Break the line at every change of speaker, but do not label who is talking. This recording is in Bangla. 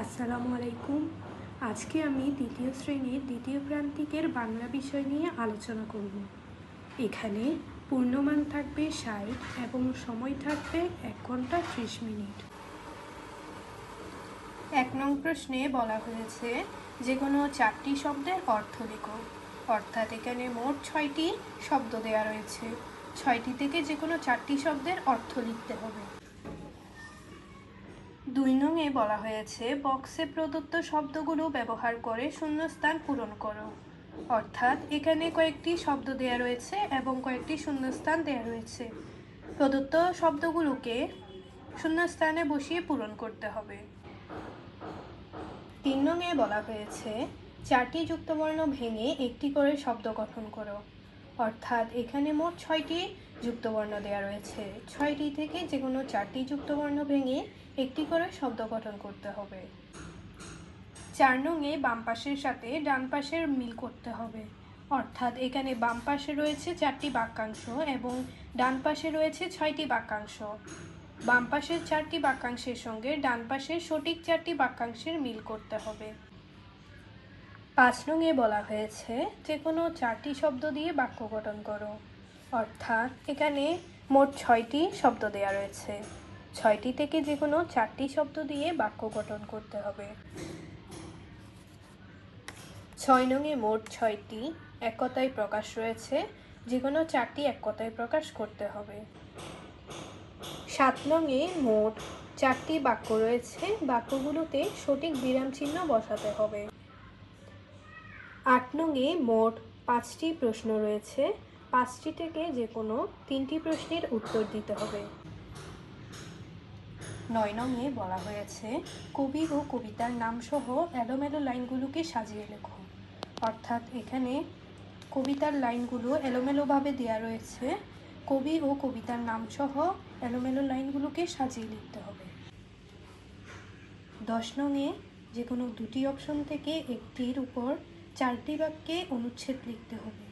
আসসালামু আলাইকুম। আজকে আমি দ্বিতীয় শ্রেণীর দ্বিতীয় প্রান্তিকের বাংলা বিষয় নিয়ে আলোচনা করব। এখানে পূর্ণমান থাকবে ৬০ এবং সময় থাকবে ১ ঘন্টা ৩০ মিনিট। ১ নং প্রশ্নে বলা হয়েছে যে কোনো ৪টি শব্দের অর্থ লেখো। অর্থাৎ এখানে মোট ৬টি শব্দ দেওয়া রয়েছে। ৬টি থেকে যে কোনো ৪টি শব্দের অর্থ লিখতে হবে। ২ নংয়ে বলা হয়েছে বক্সে প্রদত্ত শব্দগুলো ব্যবহার করে শূন্যস্থান পূরণ করো। অর্থাৎ এখানে কয়েকটি শব্দ দেয়া রয়েছে এবং কয়েকটি শূন্যস্থান দেয়া রয়েছে। প্রদত্ত শব্দগুলোকে শূন্যস্থানে বসিয়ে পূরণ করতে হবে। ৩ নংয়ে বলা হয়েছে ৪টি যুক্তবর্ণ ভেঙে একটি করে শব্দ গঠন করো। অর্থাৎ এখানে মোট ৬টি যুক্তবর্ণ দেওয়া রয়েছে। ৬টি থেকে যে কোনো ৪টি যুক্তবর্ণ ভেঙে একটি করে শব্দ গঠন করতে হবে। ৪ নংয়ে বাম পাশের সাথে ডান পাশের মিল করতে হবে। অর্থাৎ এখানে বাম পাশে রয়েছে ৪টি বাক্যাংশ এবং ডান পাশে রয়েছে ৬টি বাক্যাংশ। বাম পাশের ৪টি বাক্যাংশের সঙ্গে ডান পাশের সঠিক ৪টি বাক্যাংশের মিল করতে হবে। ৫ নংয়ে বলা হয়েছে যে কোনো ৪টি শব্দ দিয়ে বাক্য গঠন করো। অর্থাৎ এখানে মোট ৬টি শব্দ দেওয়া রয়েছে। ৬টি থেকে যে কোনো ৪টি শব্দ দিয়ে বাক্য গঠন করতে হবে। ৬ নংয়ে মোট ৬টি এক কথায় প্রকাশ রয়েছে। যে কোনো ৪টি এক কথায় প্রকাশ করতে হবে। ৭ নংয়ে মোট ৪টি বাক্য রয়েছে। বাক্যগুলোতে সঠিক বিরাম চিহ্ন বসাতে হবে। ৮ নংয়ে মোট ৫টি প্রশ্ন রয়েছে। ৫টি থেকে যে কোনো ৩টি প্রশ্নের উত্তর দিতে হবে। ৯ নংয়ে বলা হয়েছে কবি ও কবিতার নাম সহ এলোমেলো লাইনগুলোকে সাজিয়ে লেখো। অর্থাৎ এখানে কবিতার লাইনগুলো এলোমেলোভাবে দেওয়া রয়েছে। কবি ও কবিতার নাম সহ এলোমেলো লাইনগুলোকে সাজিয়ে লিখতে হবে। ১০ নংয়ে যে কোনো দুটি অপশন থেকে একটির উপর ৪টি বাক্যে অনুচ্ছেদ লিখতে হবে।